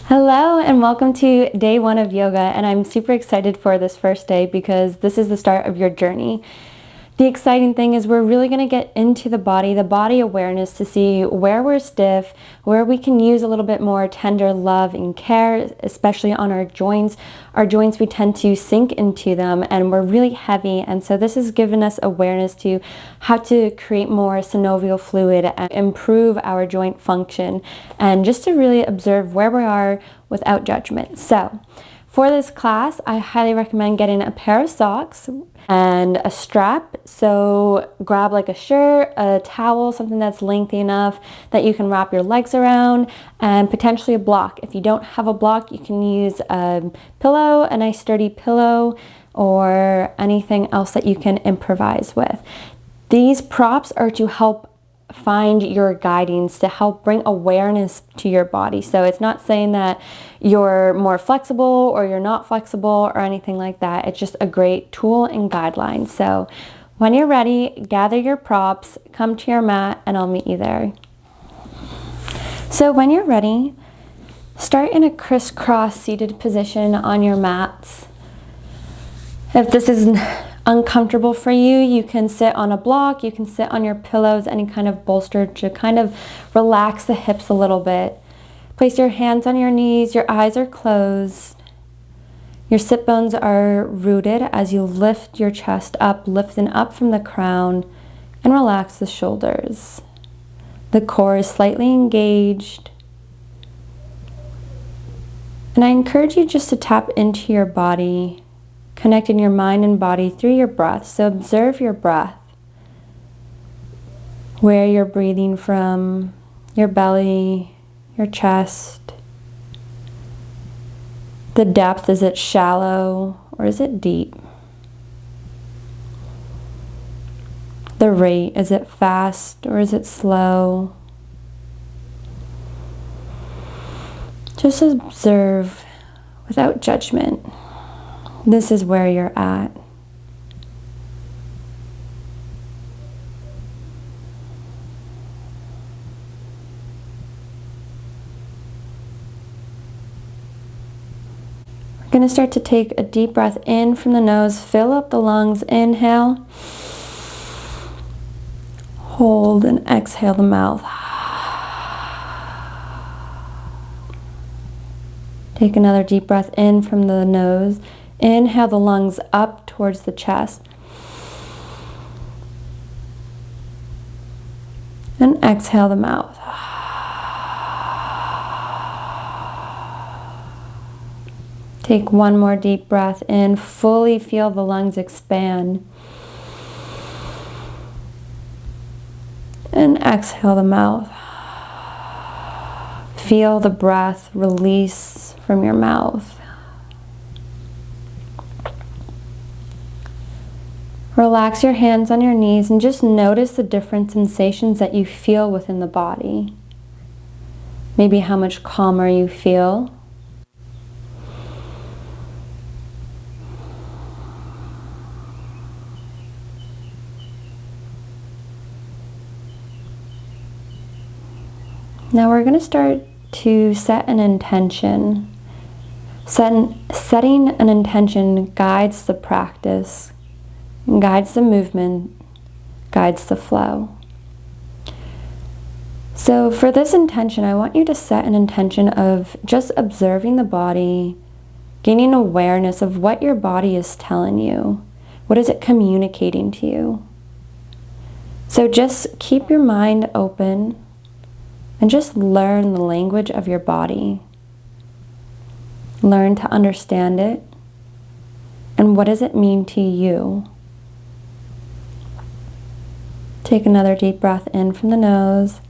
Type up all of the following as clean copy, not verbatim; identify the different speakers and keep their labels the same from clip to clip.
Speaker 1: Hello and welcome to day 1 of yoga, and I'm super excited for this first day because this is the start of your journey. The exciting thing is we're really going to get into the body awareness to see where we're stiff, where we can use a little bit more tender love and care, especially on our joints. Our joints, we tend to sink into them and we're really heavy, and so this has given us awareness to how to create more synovial fluid and improve our joint function, and just to really observe where we are without judgment. So for this class, I highly recommend getting a pair of socks and a strap. So grab like a shirt, a towel, something that's lengthy enough that you can wrap your legs around, and potentially a block. If you don't have a block, you can use a pillow, a nice sturdy pillow, or anything else that you can improvise with. These props are to help find your guidings, to help bring awareness to your body. So it's not saying that you're more flexible or you're not flexible or anything like that. It's just a great tool and guideline. So when you're ready, gather your props, come to your mat, and I'll meet you there. So when you're ready, start in a crisscross seated position on your mats. If this is uncomfortable for you, you can sit on a block, you can sit on your pillows, any kind of bolster to kind of relax the hips a little bit. Place your hands on your knees, your eyes are closed. Your sit bones are rooted as you lift your chest up, lifting up from the crown, and relax the shoulders. The core is slightly engaged. And I encourage you just to tap into your body, connecting your mind and body through your breath. So observe your breath, where you're breathing from, your belly, your chest. The depth, is it shallow or is it deep? The rate, is it fast or is it slow? Just observe without judgment. This is where you're at. We're going to start to take a deep breath in from the nose, fill up the lungs, inhale, hold, and exhale the mouth. Take another deep breath in from the nose. Inhale the lungs up towards the chest. And exhale the mouth. Take one more deep breath in. Fully feel the lungs expand. And exhale the mouth. Feel the breath release from your mouth. Relax your hands on your knees and just notice the different sensations that you feel within the body. Maybe how much calmer you feel. Now we're going to start to set an intention. Setting an intention guides the practice, guides the movement, guides the flow. So for this intention, I want you to set an intention of just observing the body, gaining awareness of what your body is telling you. What is it communicating to you? So just keep your mind open and just learn the language of your body. Learn to understand it. And what does it mean to you? Take another deep breath in from the nose.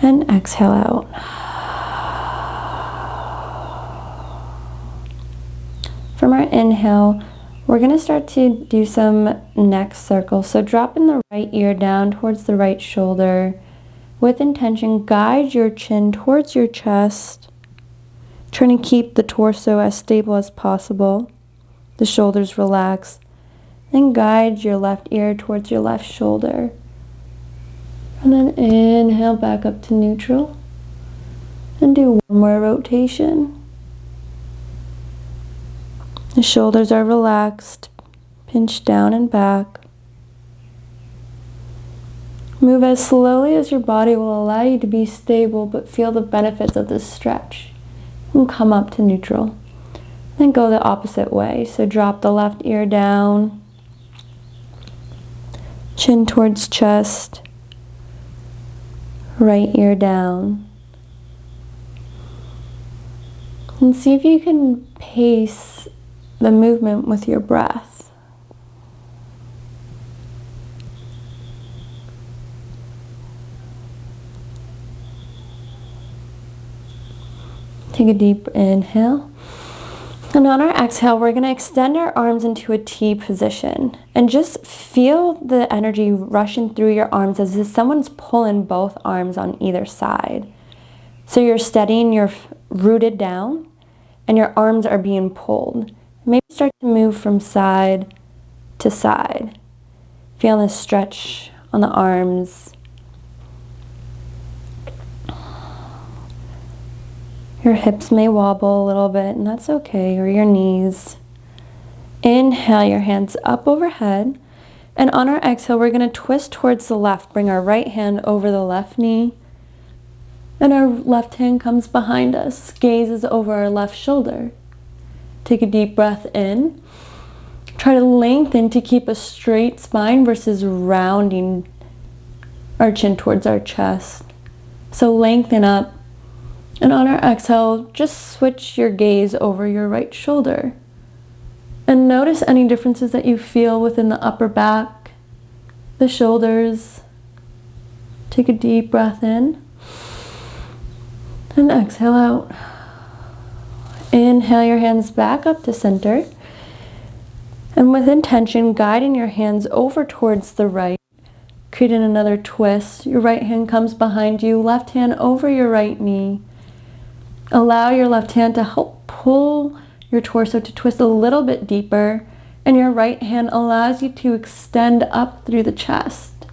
Speaker 1: And exhale out. From our inhale, we're going to start to do some neck circles. So dropping the right ear down towards the right shoulder. With intention, guide your chin towards your chest. Trying to keep the torso as stable as possible. The shoulders relaxed. Then guide your left ear towards your left shoulder. And then inhale back up to neutral. And do one more rotation. The shoulders are relaxed, pinch down and back. Move as slowly as your body will allow you to be stable, but feel the benefits of this stretch. And come up to neutral. Then go the opposite way. So drop the left ear down, chin towards chest, right ear down. And see if you can pace the movement with your breath. Take a deep inhale. And on our exhale, we're going to extend our arms into a T position. And just feel the energy rushing through your arms as if someone's pulling both arms on either side. So you're steady and you're rooted down, and your arms are being pulled. Maybe start to move from side to side. Feel this stretch on the arms. Your hips may wobble a little bit, and that's okay, or your knees. Inhale your hands up overhead, and on our exhale, we're going to twist towards the left. Bring our right hand over the left knee, and our left hand comes behind us, gazes over our left shoulder. Take a deep breath in. Try to lengthen to keep a straight spine versus rounding our chin towards our chest. So lengthen up. And on our exhale, just switch your gaze over your right shoulder. And notice any differences that you feel within the upper back, the shoulders. Take a deep breath in. And exhale out. Inhale your hands back up to center. And with intention, guiding your hands over towards the right. Creating another twist. Your right hand comes behind you, left hand over your right knee. Allow your left hand to help pull your torso to twist a little bit deeper, and your right hand allows you to extend up through the chest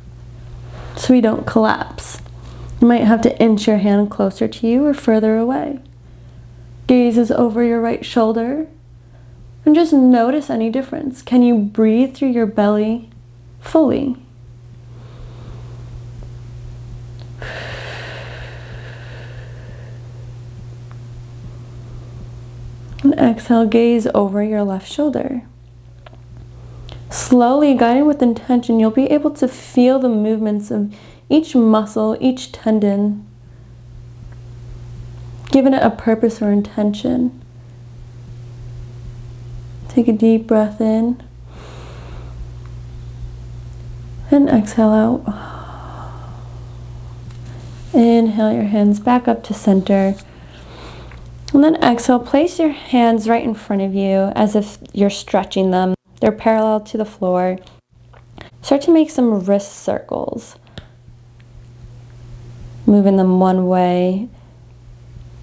Speaker 1: so you don't collapse. You might have to inch your hand closer to you or further away. Gaze is over your right shoulder, and just notice any difference. Can you breathe through your belly fully? And exhale, gaze over your left shoulder. Slowly, guided with intention, you'll be able to feel the movements of each muscle, each tendon, giving it a purpose or intention. Take a deep breath in. And exhale out. Inhale your hands back up to center. And then exhale, place your hands right in front of you as if you're stretching them. They're parallel to the floor. Start to make some wrist circles. Moving them one way.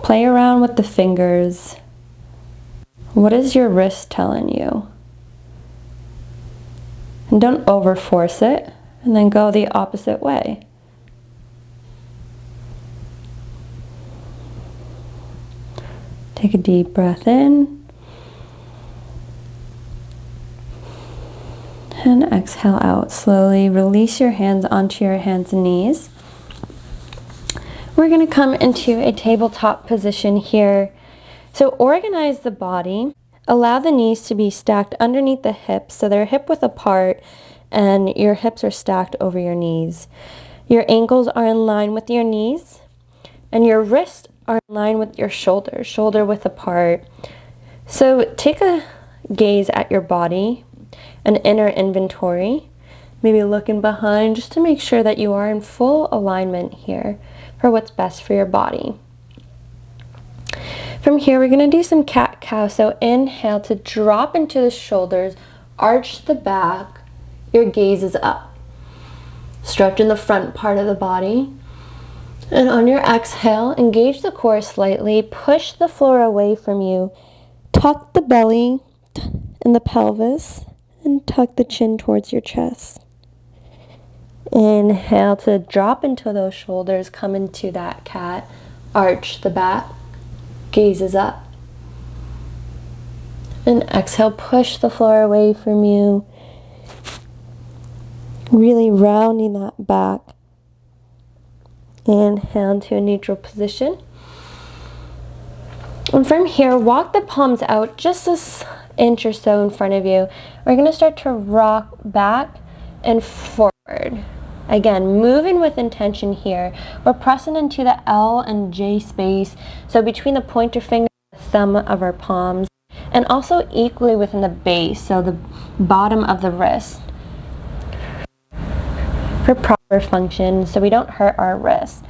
Speaker 1: Play around with the fingers. What is your wrist telling you? And don't overforce it. And then go the opposite way. Take a deep breath in. And exhale out. Slowly release your hands onto your hands and knees. We're going to come into a tabletop position here. So organize the body. Allow the knees to be stacked underneath the hips so they're hip width apart and your hips are stacked over your knees. Your ankles are in line with your knees and your wrists are in line with your shoulders, shoulder width apart. So take a gaze at your body, an inner inventory, maybe looking behind just to make sure that you are in full alignment here for what's best for your body. From here, we're going to do some cat-cow. So inhale to drop into the shoulders, arch the back, your gaze is up. Stretch in the front part of the body. And on your exhale, engage the core slightly, push the floor away from you, tuck the belly and the pelvis, and tuck the chin towards your chest. Inhale to drop into those shoulders, come into that cat, arch the back, gazes up. And exhale, push the floor away from you, really rounding that back. Inhale into a neutral position. And from here, walk the palms out just an inch or so in front of you. We're going to start to rock back and forward. Again, moving with intention here. We're pressing into the L and J space, so between the pointer finger and the thumb of our palms, and also equally within the base, so the bottom of the wrist, for proper function, so we don't hurt our wrist.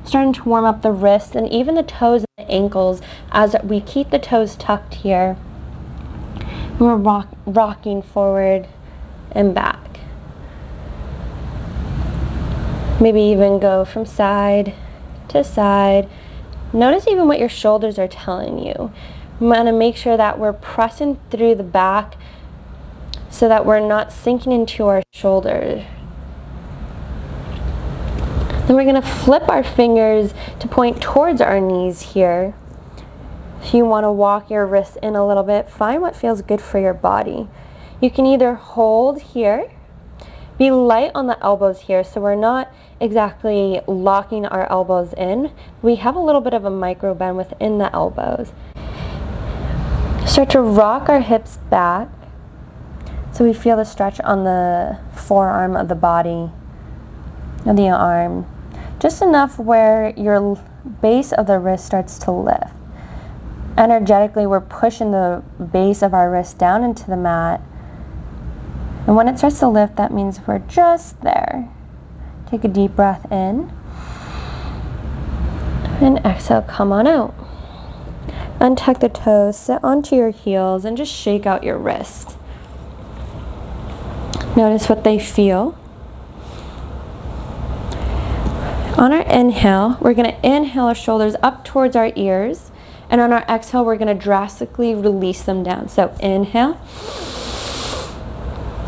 Speaker 1: Starting to warm up the wrists and even the toes and the ankles as we keep the toes tucked here. We're rocking forward and back. Maybe even go from side to side. Notice even what your shoulders are telling you. We want to make sure that we're pressing through the back so that we're not sinking into our shoulder. Then we're going to flip our fingers to point towards our knees here. If you want to walk your wrists in a little bit, find what feels good for your body. You can either hold here, be light on the elbows here, so we're not exactly locking our elbows in. We have a little bit of a micro bend within the elbows. Start to rock our hips back so we feel the stretch on the forearm of the body, of the arm. Just enough where your base of the wrist starts to lift. Energetically, we're pushing the base of our wrist down into the mat. And when it starts to lift, that means we're just there. Take a deep breath in. And exhale, come on out. Untuck the toes, sit onto your heels, and just shake out your wrist. Notice what they feel. On our inhale, we're going to inhale our shoulders up towards our ears. And on our exhale, we're going to drastically release them down. So inhale.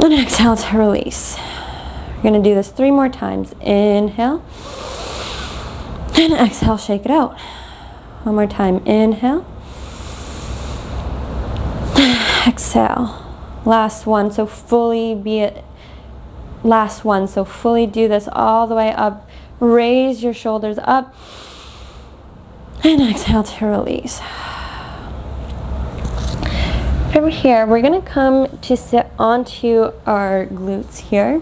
Speaker 1: And exhale to release. We're going to do this 3 more times. Inhale. And exhale, shake it out. One more time. Inhale. Exhale. Last one. So fully do this all the way up. Raise your shoulders up. And exhale to release. From here, we're going to come to sit onto our glutes here.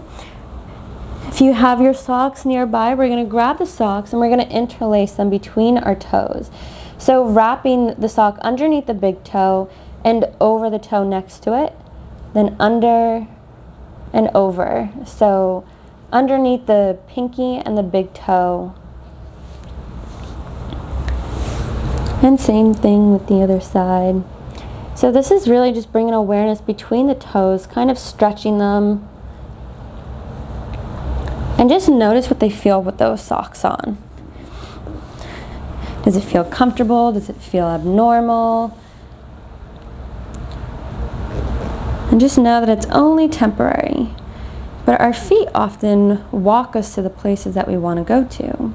Speaker 1: If you have your socks nearby, we're going to grab the socks and we're going to interlace them between our toes. So wrapping the sock underneath the big toe and over the toe next to it, then under and over. So underneath the pinky and the big toe. And same thing with the other side. So this is really just bringing awareness between the toes, kind of stretching them. And just notice what they feel with those socks on. Does it feel comfortable? Does it feel abnormal? And just know that it's only temporary. But our feet often walk us to the places that we want to go to.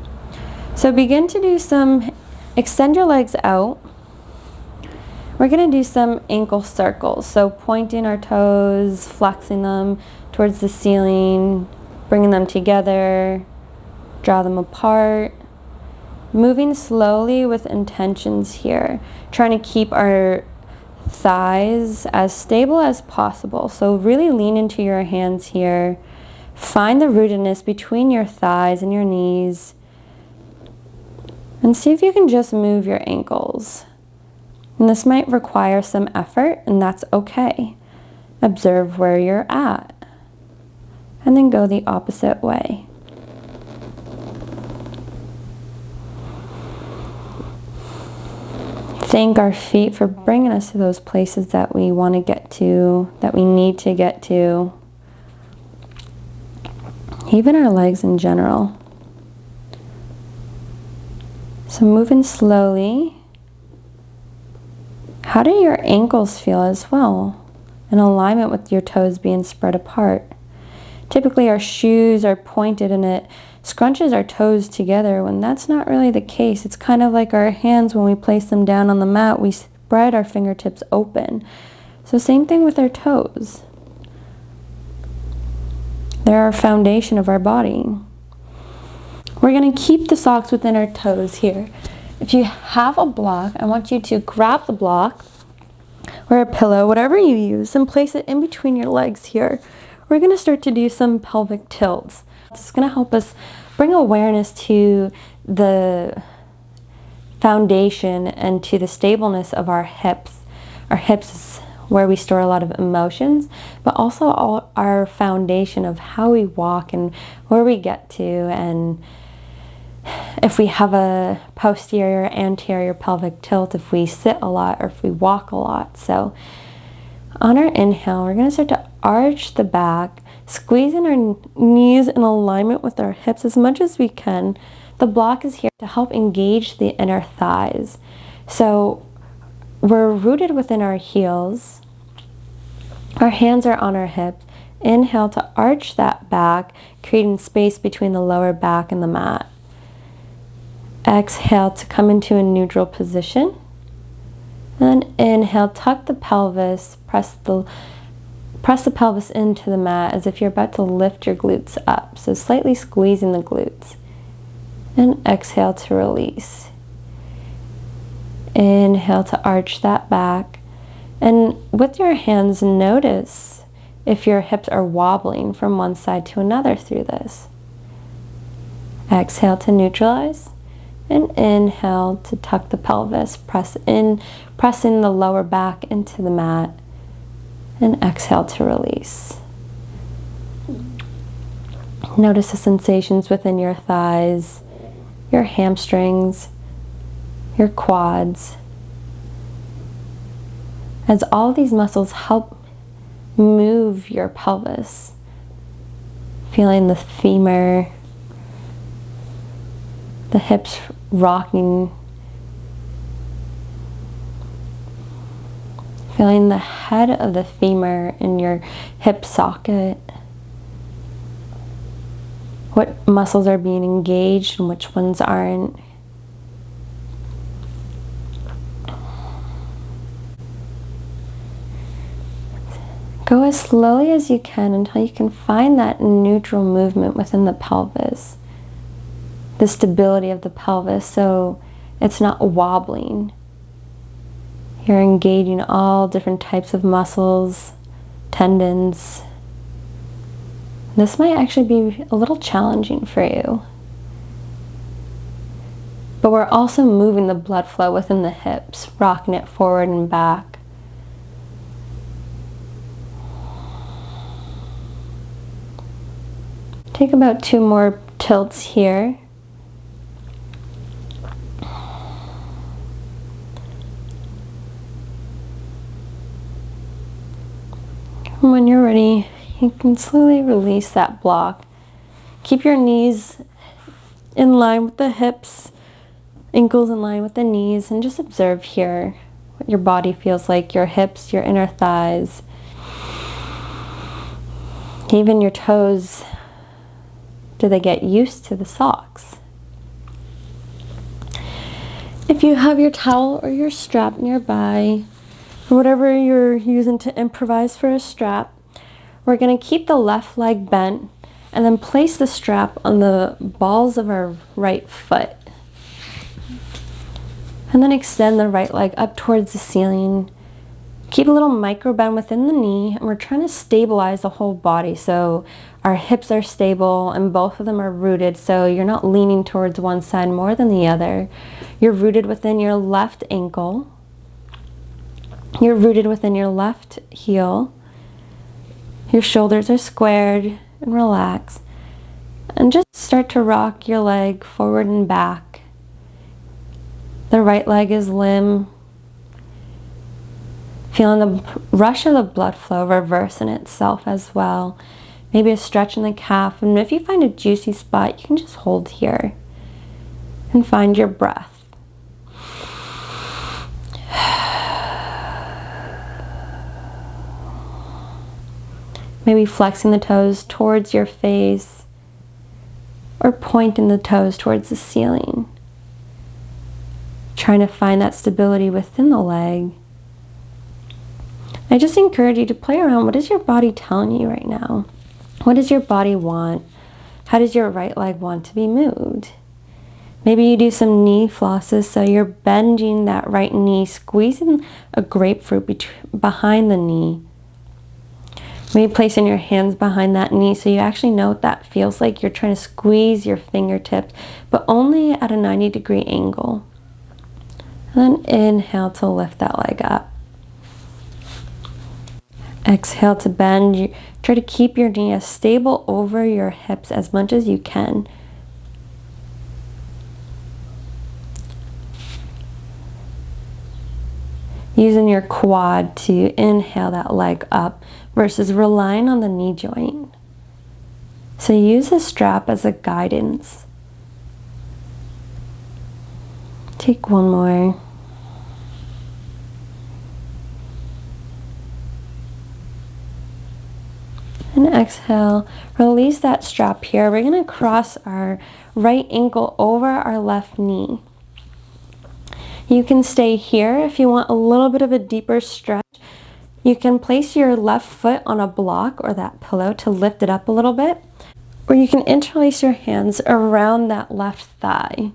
Speaker 1: So begin to do some, extend your legs out. We're going to do some ankle circles. So pointing our toes, flexing them towards the ceiling, bringing them together, draw them apart. Moving slowly with intentions here. Trying to keep our thighs as stable as possible. So really lean into your hands here. Find the rootedness between your thighs and your knees. And see if you can just move your ankles. And this might require some effort, and that's okay. Observe where you're at. And then go the opposite way. Thank our feet for bringing us to those places that we want to get to, that we need to get to. Even our legs in general. So moving slowly. How do your ankles feel as well? In alignment with your toes being spread apart. Typically our shoes are pointed and it scrunches our toes together when that's not really the case. It's kind of like our hands when we place them down on the mat, we spread our fingertips open. So same thing with our toes. They're our foundation of our body. We're going to keep the socks within our toes here. If you have a block, I want you to grab the block or a pillow, whatever you use, and place it in between your legs here. We're going to start to do some pelvic tilts. It's going to help us bring awareness to the foundation and to the stableness of our hips. Our hips is where we store a lot of emotions, but also our foundation of how we walk and where we get to, and if we have a posterior, anterior pelvic tilt, if we sit a lot or if we walk a lot. So on our inhale, we're going to start to arch the back, squeezing our knees in alignment with our hips as much as we can. The block is here to help engage the inner thighs. So we're rooted within our heels. Our hands are on our hips. Inhale to arch that back, creating space between the lower back and the mat. Exhale to come into a neutral position. And then inhale, tuck the pelvis, press the pelvis into the mat as if you're about to lift your glutes up. So slightly squeezing the glutes. And exhale to release. Inhale to arch that back. And with your hands, notice if your hips are wobbling from one side to another through this. Exhale to neutralize. And inhale to tuck the pelvis, pressing the lower back into the mat. And exhale to release. Notice the sensations within your thighs, your hamstrings, your quads, as all these muscles help move your pelvis. Feeling the femur, the hips rocking, feeling the head of the femur in your hip socket. What muscles are being engaged and which ones aren't. Go as slowly as you can until you can find that neutral movement within the pelvis. The stability of the pelvis so it's not wobbling. You're engaging all different types of muscles, tendons. This might actually be a little challenging for you. But we're also moving the blood flow within the hips, rocking it forward and back. Take about 2 more tilts here. And when you're ready, you can slowly release that block. Keep your knees in line with the hips, ankles in line with the knees, and just observe here what your body feels like, your hips, your inner thighs, even your toes. Do they get used to the socks? If you have your towel or your strap nearby, whatever you're using to improvise for a strap, we're going to keep the left leg bent and then place the strap on the balls of our right foot. And then extend the right leg up towards the ceiling. Keep a little micro bend within the knee, and we're trying to stabilize the whole body so our hips are stable and both of them are rooted, so you're not leaning towards one side more than the other. You're rooted within your left ankle. You're rooted within your left heel. Your shoulders are squared and relaxed. And just start to rock your leg forward and back. The right leg is limp. Feeling the rush of the blood flow reverse in itself as well. Maybe a stretch in the calf. And if you find a juicy spot, you can just hold here and find your breath. Maybe flexing the toes towards your face or pointing the toes towards the ceiling. Trying to find that stability within the leg. I just encourage you to play around. What is your body telling you right now? What does your body want? How does your right leg want to be moved? Maybe you do some knee flosses, so you're bending that right knee, squeezing a grapefruit behind the knee. Maybe placing your hands behind that knee so you actually know what that feels like. You're trying to squeeze your fingertips, but only at a 90-degree angle. And then inhale to lift that leg up. Exhale to bend. Try to keep your knee as stable over your hips as much as you can. Using your quad to inhale that leg up versus relying on the knee joint. So use a strap as a guidance. Take one more. And exhale, release that strap here. We're going to cross our right ankle over our left knee. You can stay here if you want a little bit of a deeper stretch. You can place your left foot on a block or that pillow to lift it up a little bit. Or you can interlace your hands around that left thigh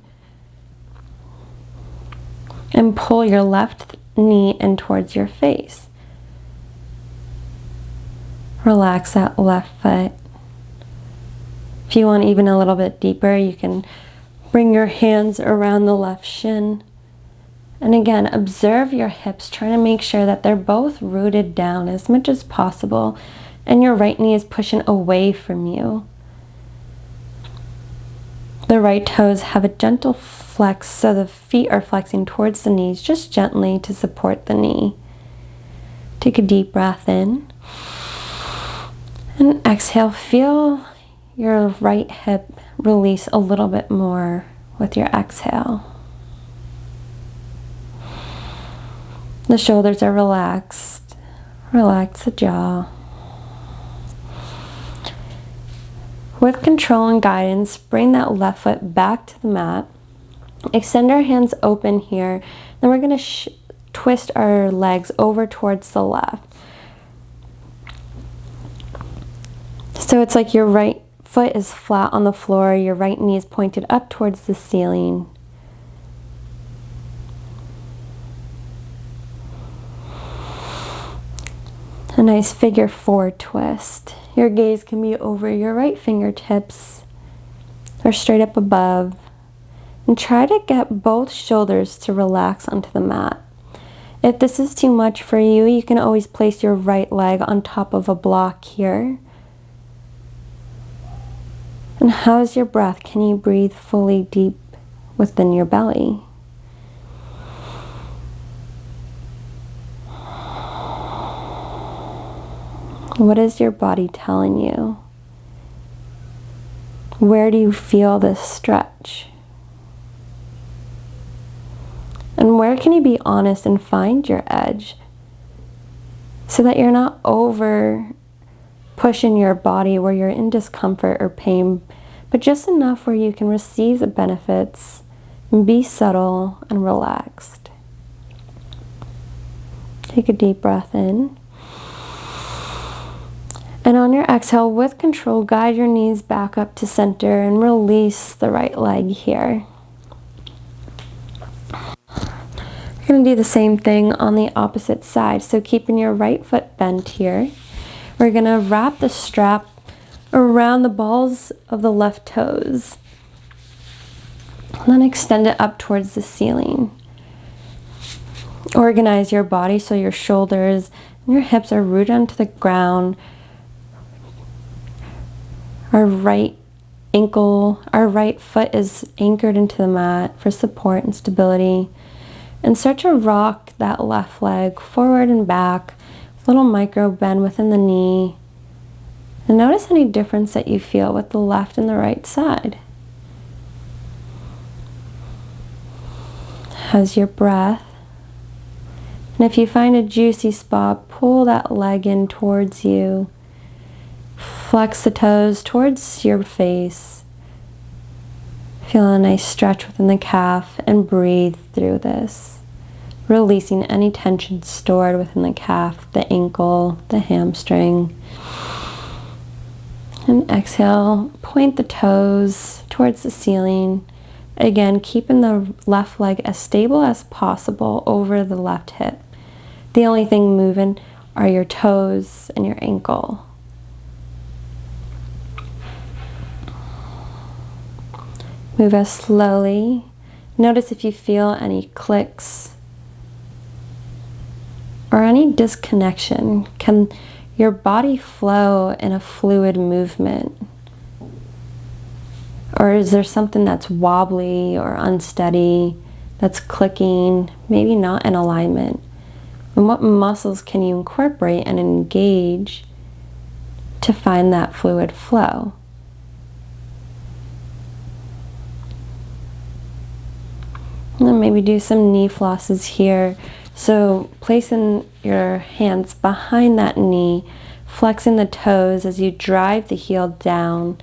Speaker 1: and pull your left knee in towards your face. Relax that left foot. If you want even a little bit deeper, you can bring your hands around the left shin. And again, observe your hips, trying to make sure that they're both rooted down as much as possible and your right knee is pushing away from you. The right toes have a gentle flex, so the feet are flexing towards the knees, just gently to support the knee. Take a deep breath in. And exhale, feel your right hip release a little bit more with your exhale. The shoulders are relaxed. Relax the jaw. With control and guidance, bring that left foot back to the mat. Extend our hands open here. Then we're going to twist our legs over towards the left. So it's like your right foot is flat on the floor, your right knee is pointed up towards the ceiling. A nice figure 4 twist. Your gaze can be over your right fingertips or straight up above. And try to get both shoulders to relax onto the mat. If this is too much for you, you can always place your right leg on top of a block here. And how's your breath? Can you breathe fully deep within your belly? What is your body telling you? Where do you feel this stretch? And where can you be honest and find your edge so that you're not over pushing your body where you're in discomfort or pain, but just enough where you can receive the benefits and be subtle and relaxed. Take a deep breath in. And on your exhale, with control, guide your knees back up to center and release the right leg here. You're going to do the same thing on the opposite side. So keeping your right foot bent here. We're going to wrap the strap around the balls of the left toes. And then extend it up towards the ceiling. Organize your body so your shoulders and your hips are rooted onto the ground. Our right foot is anchored into the mat for support and stability. And start to rock that left leg forward and back. Little micro bend within the knee. And notice any difference that you feel with the left and the right side. How's your breath? And if you find a juicy spot, pull that leg in towards you. Flex the toes towards your face. Feel a nice stretch within the calf and breathe through this, releasing any tension stored within the calf, the ankle, the hamstring. And exhale, point the toes towards the ceiling. Again, keeping the left leg as stable as possible over the left hip. The only thing moving are your toes and your ankle. Move as slowly. Notice if you feel any clicks or any disconnection. Can your body flow in a fluid movement? Or is there something that's wobbly or unsteady, that's clicking, maybe not in alignment? And what muscles can you incorporate and engage to find that fluid flow? And then maybe do some knee flosses here. So placing your hands behind that knee, flexing the toes as you drive the heel down,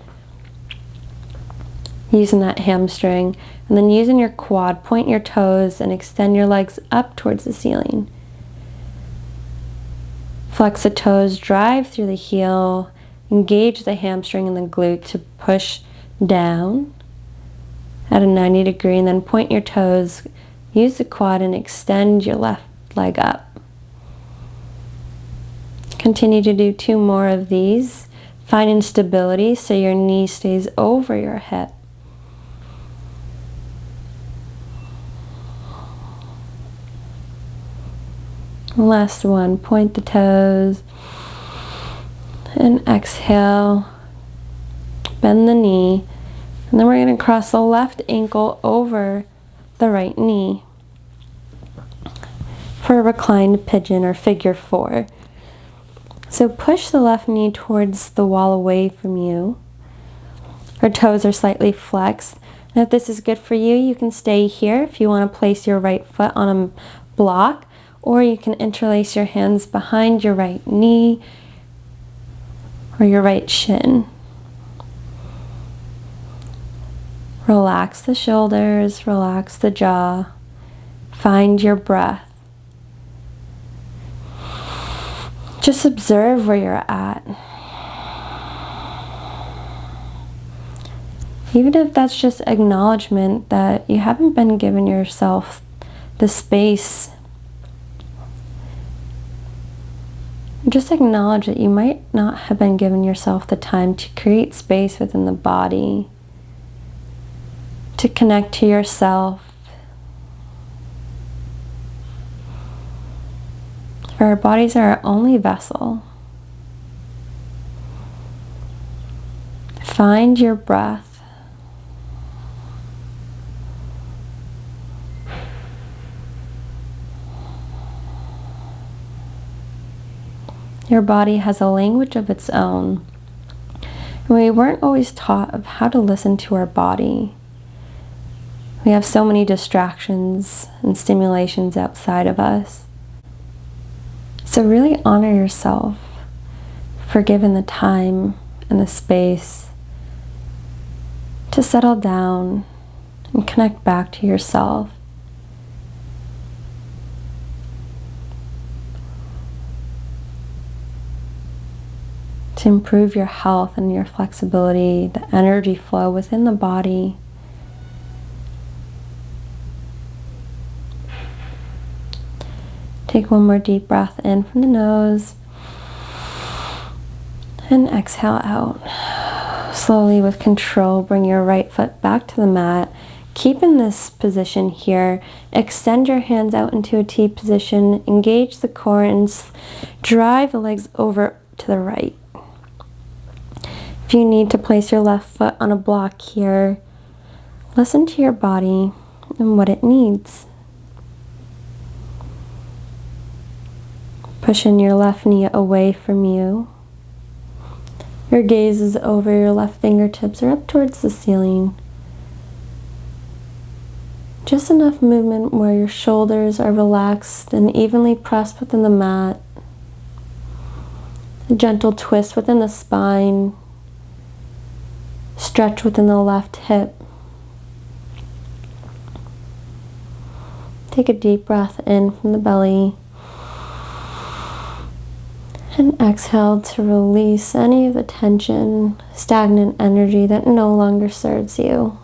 Speaker 1: using that hamstring, and then using your quad, point your toes and extend your legs up towards the ceiling. Flex the toes, drive through the heel, engage the hamstring and the glute to push down at a 90 degree, and then point your toes, use the quad and extend your left leg up. Continue to do 2 more of these, finding stability so your knee stays over your hip. Last one, point the toes and exhale, bend the knee, and then we're going to cross the left ankle over the right knee for a reclined pigeon or figure 4. So push the left knee towards the wall away from you. Our toes are slightly flexed. And if this is good for you, you can stay here if you want to place your right foot on a block, or you can interlace your hands behind your right knee or your right shin. Relax the shoulders, relax the jaw, find your breath. Just observe where you're at. Even if that's just acknowledgement that you haven't been giving yourself the space, just acknowledge that you might not have been giving yourself the time to create space within the body, to connect to yourself. For our bodies are our only vessel. Find your breath. Your body has a language of its own. And we weren't always taught of how to listen to our body. We have so many distractions and stimulations outside of us. So really honor yourself for giving the time and the space to settle down and connect back to yourself. To improve your health and your flexibility, the energy flow within the body. Take one more deep breath in from the nose and exhale out. Slowly with control, bring your right foot back to the mat. Keep in this position here. Extend your hands out into a T position. Engage the core and drive the legs over to the right. If you need to place your left foot on a block here, listen to your body and what it needs. Pushing your left knee away from you. Your gaze is over your left fingertips or up towards the ceiling. Just enough movement where your shoulders are relaxed and evenly pressed within the mat. A gentle twist within the spine. Stretch within the left hip. Take a deep breath in from the belly. And exhale to release any of the tension, stagnant energy that no longer serves you.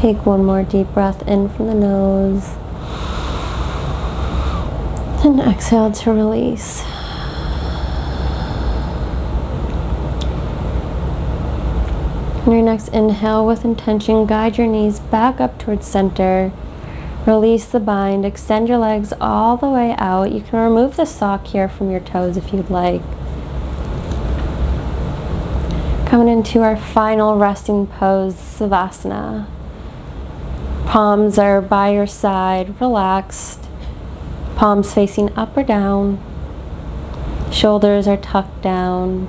Speaker 1: Take one more deep breath in from the nose. And exhale to release. On your next inhale, with intention, guide your knees back up towards center. Release the bind. Extend your legs all the way out. You can remove the sock here from your toes if you'd like. Coming into our final resting pose, Savasana. Palms are by your side, relaxed. Palms facing up or down. Shoulders are tucked down.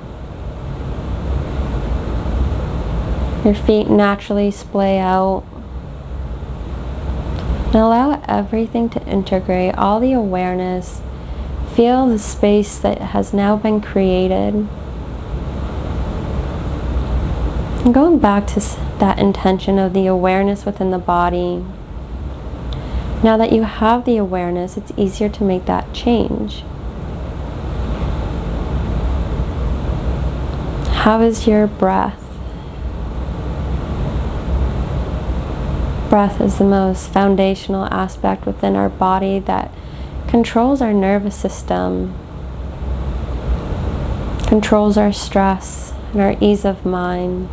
Speaker 1: Your feet naturally splay out. And allow everything to integrate, all the awareness. Feel the space that has now been created. And going back to that intention of the awareness within the body. Now that you have the awareness, it's easier to make that change. How is your breath? Breath is the most foundational aspect within our body that controls our nervous system, controls our stress and our ease of mind.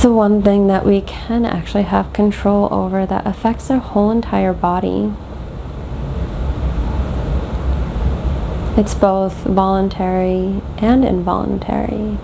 Speaker 1: It's the one thing that we can actually have control over that affects our whole entire body. It's both voluntary and involuntary.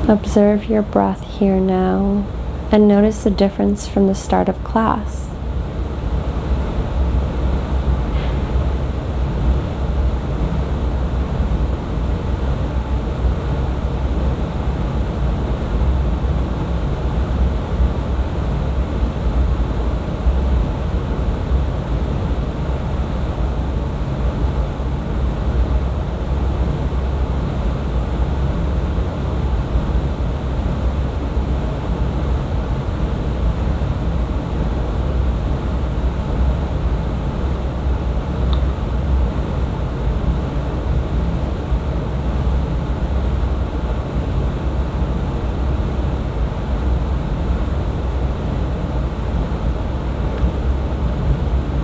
Speaker 1: Observe your breath here now and notice the difference from the start of class.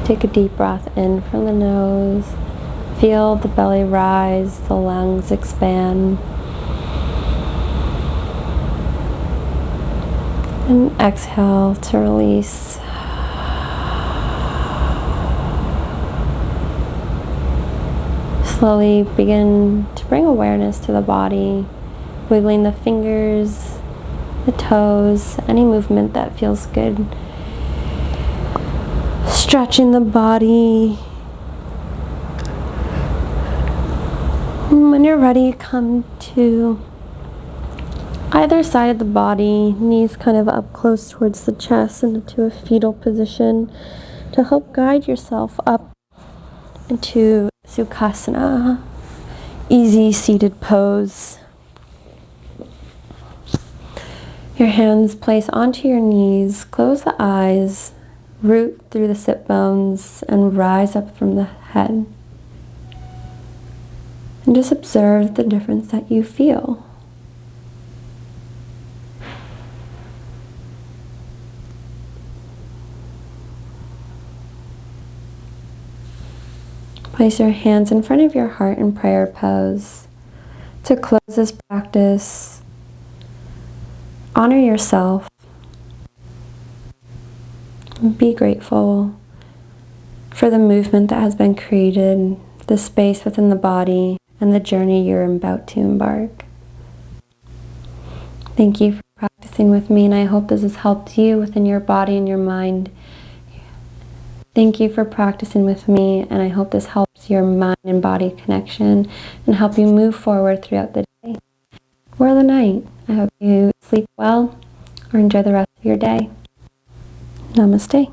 Speaker 1: Take a deep breath in from the nose. Feel the belly rise, the lungs expand. And exhale to release. Slowly begin to bring awareness to the body, wiggling the fingers, the toes, any movement that feels good. Stretching the body. When you're ready, come to either side of the body, knees kind of up close towards the chest and into a fetal position to help guide yourself up into Sukhasana, easy seated pose. Your hands place onto your knees, close the eyes, root through the sit bones and rise up from the head. And just observe the difference that you feel. Place your hands in front of your heart in prayer pose. To close this practice, honor yourself. Be grateful for the movement that has been created, the space within the body, and the journey you're about to embark. Thank you for practicing with me, and I hope this has helped you within your body and your mind. Thank you for practicing with me, and I hope this helps your mind and body connection and help you move forward throughout the day or the night. I hope you sleep well or enjoy the rest of your day. Namaste.